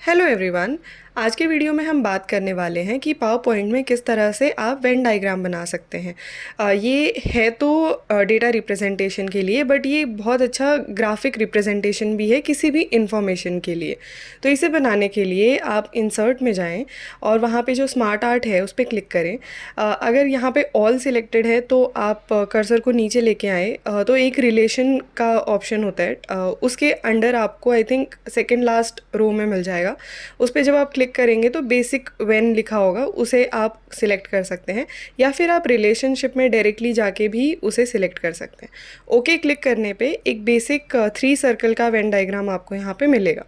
Hello everyone. आज के video में हम बात करने वाले हैं कि पावर पॉइंट में किस तरह से आप वेन डायग्राम बना सकते हैं। ये है तो डेटा रिप्रेजेंटेशन के लिए, बट ये बहुत अच्छा ग्राफिक रिप्रेजेंटेशन भी है किसी भी इंफॉर्मेशन के लिए। तो इसे बनाने के लिए आप इंसर्ट में जाएं और वहाँ पे जो स्मार्ट आर्ट है उस पर क्लिक करें। अगर यहाँ पे ऑल सिलेक्टेड है तो आप कर्सर को नीचे लेके आए तो एक रिलेशन का ऑप्शन होता है, उसके अंडर आपको I think second last row में मिल जाएगा। उस पर जब आप क्लिक करेंगे तो बेसिक वेन लिखा होगा, उसे आप सिलेक्ट कर सकते हैं, या फिर आप रिलेशनशिप में डायरेक्टली जाके भी उसे सिलेक्ट कर सकते हैं। ओके क्लिक करने पे एक बेसिक 3 सर्कल का वेन डायग्राम आपको यहाँ पे मिलेगा।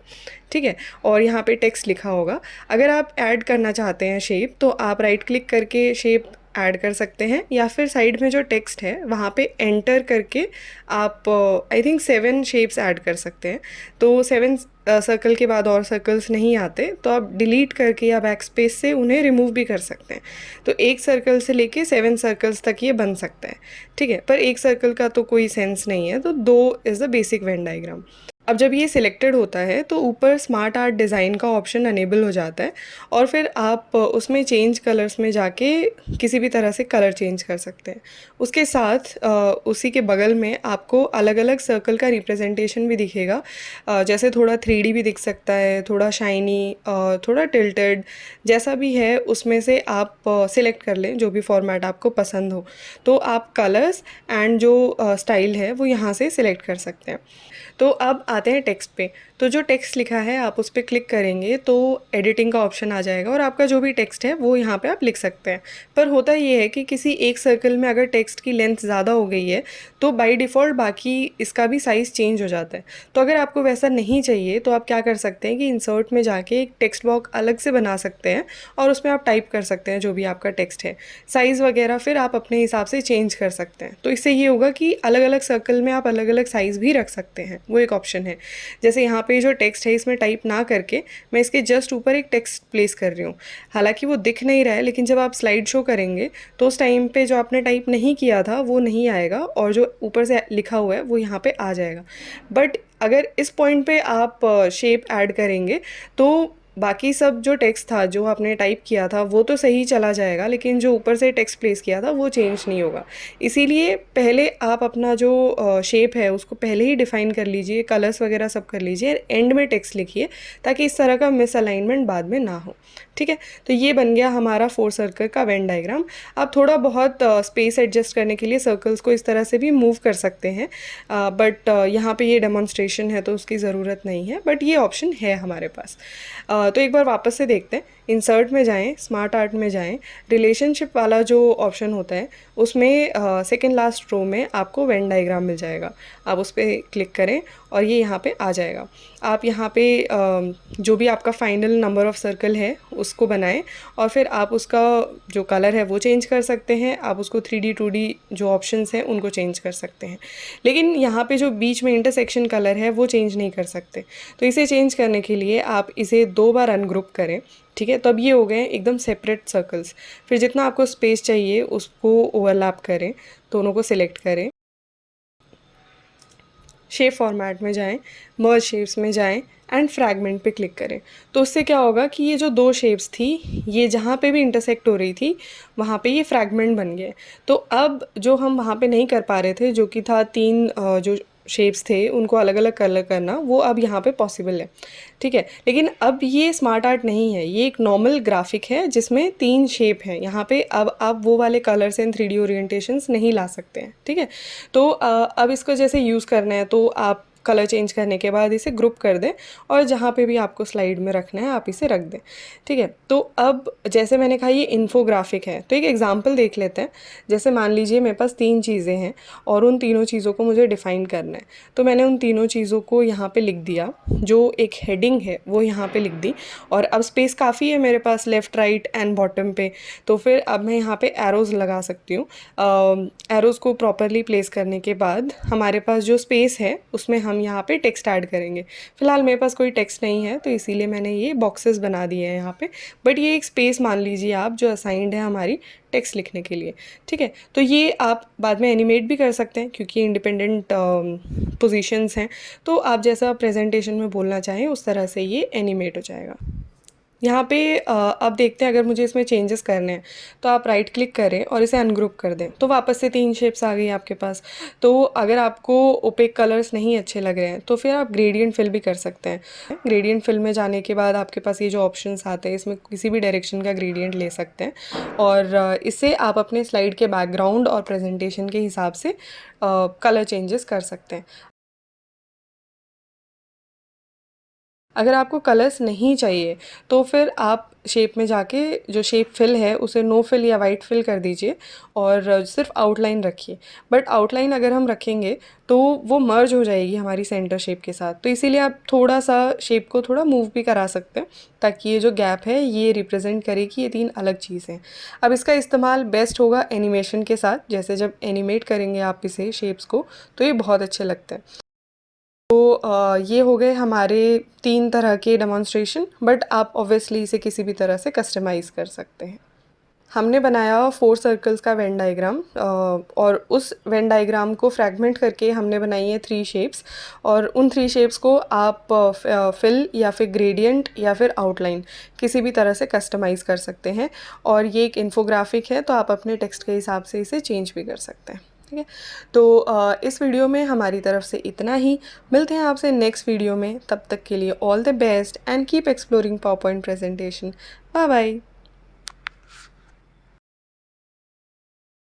ठीक है, और यहाँ पे टेक्स्ट लिखा होगा। अगर आप ऐड करना चाहते हैं शेप तो आप राइट क्लिक करके शेप ऐड कर सकते हैं, या फिर साइड में जो टेक्स्ट है वहाँ पे एंटर करके आप आई थिंक 7 शेप्स ऐड कर सकते हैं। तो 7 सर्कल के बाद और सर्कल्स नहीं आते तो आप डिलीट करके या बैक स्पेस से उन्हें रिमूव भी कर सकते हैं। तो एक सर्कल से लेके 7 सर्कल्स तक ये बन सकता है। ठीक है, पर एक सर्कल का तो कोई सेंस नहीं है, तो 2 is the basic Venn diagram. अब जब ये सिलेक्टेड होता है तो ऊपर स्मार्ट आर्ट डिज़ाइन का ऑप्शन अनेबल हो जाता है, और फिर आप उसमें चेंज कलर्स में जाके किसी भी तरह से कलर चेंज कर सकते हैं। उसके साथ उसी के बगल में आपको अलग अलग सर्कल का रिप्रेजेंटेशन भी दिखेगा। जैसे थोड़ा 3D भी दिख सकता है, थोड़ा शाइनी, थोड़ा टिल्टेड, जैसा भी है उसमें से आप सिलेक्ट कर लें जो भी फॉर्मेट आपको पसंद हो। तो आप कलर्स एंड जो स्टाइल है वो यहाँ से सिलेक्ट कर सकते हैं। तो अब आते हैं टेक्स्ट पे। तो जो टेक्स्ट लिखा है आप उस पर क्लिक करेंगे तो एडिटिंग का ऑप्शन आ जाएगा, और आपका जो भी टेक्स्ट है वो यहाँ पे आप लिख सकते हैं। पर होता ये है कि किसी एक सर्कल में अगर टेक्स्ट की लेंथ ज़्यादा हो गई है तो बाय डिफ़ॉल्ट बाकी इसका भी साइज़ चेंज हो जाता है। तो अगर आपको वैसा नहीं चाहिए तो आप क्या कर सकते हैं कि इंसर्ट में जाके एक टेक्स्ट बॉक्स अलग से बना सकते हैं, और उसमें आप टाइप कर सकते हैं जो भी आपका टेक्स्ट है। साइज़ वगैरह फिर आप अपने हिसाब से चेंज कर सकते हैं। तो इससे ये होगा कि अलग अलग सर्कल में आप अलग अलग साइज़ भी रख सकते हैं, वो एक ऑप्शन है। जैसे यहाँ पे जो टेक्स्ट है इसमें टाइप ना करके मैं इसके जस्ट ऊपर एक टेक्स्ट प्लेस कर रही हूँ। हालांकि वो दिख नहीं रहा है, लेकिन जब आप स्लाइड शो करेंगे तो उस टाइम पे जो आपने टाइप नहीं किया था वो नहीं आएगा, और जो ऊपर से लिखा हुआ है वो यहाँ पे आ जाएगा। बट अगर इस पॉइंट पे आप शेप ऐड करेंगे तो बाकी सब जो टेक्स्ट था जो आपने टाइप किया था वो तो सही चला जाएगा, लेकिन जो ऊपर से टेक्स्ट प्लेस किया था वो चेंज नहीं होगा। इसीलिए पहले आप अपना जो शेप है उसको पहले ही डिफ़ाइन कर लीजिए, कलर्स वगैरह सब कर लीजिए, एंड में टेक्स्ट लिखिए ताकि इस तरह का मिस अलाइनमेंट बाद में ना हो। ठीक है, तो ये बन गया हमारा 4 सर्कल का वेन डायग्राम। आप थोड़ा बहुत स्पेस एडजस्ट करने के लिए सर्कल्स को इस तरह से भी मूव कर सकते हैं, बट यहाँ पे ये डेमोन्स्ट्रेशन है तो उसकी ज़रूरत नहीं है, बट ये ऑप्शन है हमारे पास। तो एक बार वापस से देखते हैं। इंसर्ट में जाएं, स्मार्ट आर्ट में जाएं, रिलेशनशिप वाला जो ऑप्शन होता है उसमें सेकेंड लास्ट रो में आपको वेन डायग्राम मिल जाएगा। आप उस पर क्लिक करें और ये यहाँ पे आ जाएगा। आप यहाँ पे जो भी आपका फाइनल नंबर ऑफ़ सर्कल है उसको बनाएं, और फिर आप उसका जो कलर है वो चेंज कर सकते हैं। आप उसको 3D 2D जो ऑप्शंस हैं उनको चेंज कर सकते हैं, लेकिन यहाँ पे जो बीच में इंटरसेक्शन कलर है वो चेंज नहीं कर सकते। तो इसे चेंज करने के लिए आप इसे 2 बार अनग्रुप करें। ठीक है, तब ये हो गए एकदम सेपरेट सर्कल्स। फिर जितना आपको स्पेस चाहिए उसको ओवरलैप करें, दोनों को सिलेक्ट करें, शेप फॉर्मेट में जाएं, मर्ज शेप्स में जाएं एंड फ्रैगमेंट पे क्लिक करें। तो उससे क्या होगा कि ये जो 2 शेप्स थी ये जहाँ पे भी इंटरसेक्ट हो रही थी वहाँ पे ये फ्रैगमेंट बन गए। तो अब जो हम वहाँ पे नहीं कर पा रहे थे, जो कि था 3 जो शेप्स थे उनको अलग अलग कलर करना, वो अब यहाँ पे पॉसिबल है। ठीक है, लेकिन अब ये स्मार्ट आर्ट नहीं है, ये एक नॉर्मल ग्राफिक है जिसमें 3 शेप हैं। यहाँ पे अब आप वो वाले कलर्स एंड 3D ओरिएंटेशंस नहीं ला सकते हैं। ठीक है, तो अब इसको जैसे यूज़ करना है तो आप कलर चेंज करने के बाद इसे ग्रुप कर दें, और जहाँ पे भी आपको स्लाइड में रखना है आप इसे रख दें। ठीक है, तो अब जैसे मैंने कहा ये इन्फोग्राफिक है, तो एक एग्जांपल देख लेते हैं। जैसे मान लीजिए मेरे पास 3 चीज़ें हैं और उन तीनों चीज़ों को मुझे डिफ़ाइन करना है। तो मैंने उन तीनों चीज़ों को यहाँ पे लिख दिया, जो एक हेडिंग है वो यहाँ पे लिख दी, और अब स्पेस काफ़ी है मेरे पास लेफ़्ट राइट एंड बॉटम पे। तो फिर अब मैं यहाँ पे एरोज़ लगा सकती हूँ। एरोज़ को प्रॉपरली प्लेस करने के बाद हमारे पास जो स्पेस है उसमें हम यहाँ पे टेक्स्ट ऐड करेंगे। फ़िलहाल मेरे पास कोई टेक्स्ट नहीं है तो इसीलिए मैंने ये बॉक्सेस बना दिए हैं यहाँ पे, बट ये एक स्पेस मान लीजिए आप जो असाइंड है हमारी टेक्स्ट लिखने के लिए। ठीक है, तो ये आप बाद में एनिमेट भी कर सकते हैं क्योंकि इंडिपेंडेंट पोजीशंस हैं, तो आप जैसा प्रेजेंटेशन में बोलना चाहें उस तरह से ये एनिमेट हो जाएगा। यहाँ पे अब देखते हैं, अगर मुझे इसमें चेंजेस करने हैं तो आप राइट क्लिक करें और इसे अनग्रुप कर दें, तो वापस से 3 शेप्स आ गई आपके पास। तो अगर आपको ओपेक कलर्स नहीं अच्छे लग रहे हैं तो फिर आप ग्रेडियंट फिल भी कर सकते हैं। ग्रेडियंट फिल में जाने के बाद आपके पास ये जो ऑप्शंस आते हैं इसमें किसी भी डायरेक्शन का ग्रेडियंट ले सकते हैं और इससे आप अपने स्लाइड के बैकग्राउंड और प्रेजेंटेशन के हिसाब से कलर चेंजेस कर सकते हैं। अगर आपको कलर्स नहीं चाहिए तो फिर आप शेप में जाके जो शेप फिल है उसे नो फिल या वाइट फिल कर दीजिए और सिर्फ आउटलाइन रखिए। बट आउटलाइन अगर हम रखेंगे तो वो मर्ज हो जाएगी हमारी सेंटर शेप के साथ, तो इसीलिए आप थोड़ा सा शेप को थोड़ा मूव भी करा सकते हैं ताकि ये जो गैप है ये रिप्रेजेंट करे कि ये 3 अलग चीज़ें हैं। अब इसका इस्तेमाल बेस्ट होगा एनिमेशन के साथ, जैसे जब एनिमेट करेंगे आप इसे शेप्स को तो ये बहुत अच्छे लगते हैं। तो ये हो गए हमारे 3 तरह के डेमोन्स्ट्रेशन, बट आप ऑब्वियसली इसे किसी भी तरह से कस्टमाइज़ कर सकते हैं। हमने बनाया 4 सर्कल्स का वेन डायग्राम और उस वेन डायग्राम को फ्रैगमेंट करके हमने बनाई है 3 शेप्स, और उन 3 शेप्स को आप फिल या फिर ग्रेडियंट या फिर आउटलाइन किसी भी तरह से कस्टमाइज़ कर सकते हैं। और ये एक इन्फोग्राफिक है तो आप अपने टेक्स्ट के हिसाब से इसे चेंज भी कर सकते हैं। ठीक है, तो इस वीडियो में हमारी तरफ से इतना ही। मिलते हैं आपसे नेक्स्ट वीडियो में, तब तक के लिए all the best and keep exploring PowerPoint presentation. Bye bye.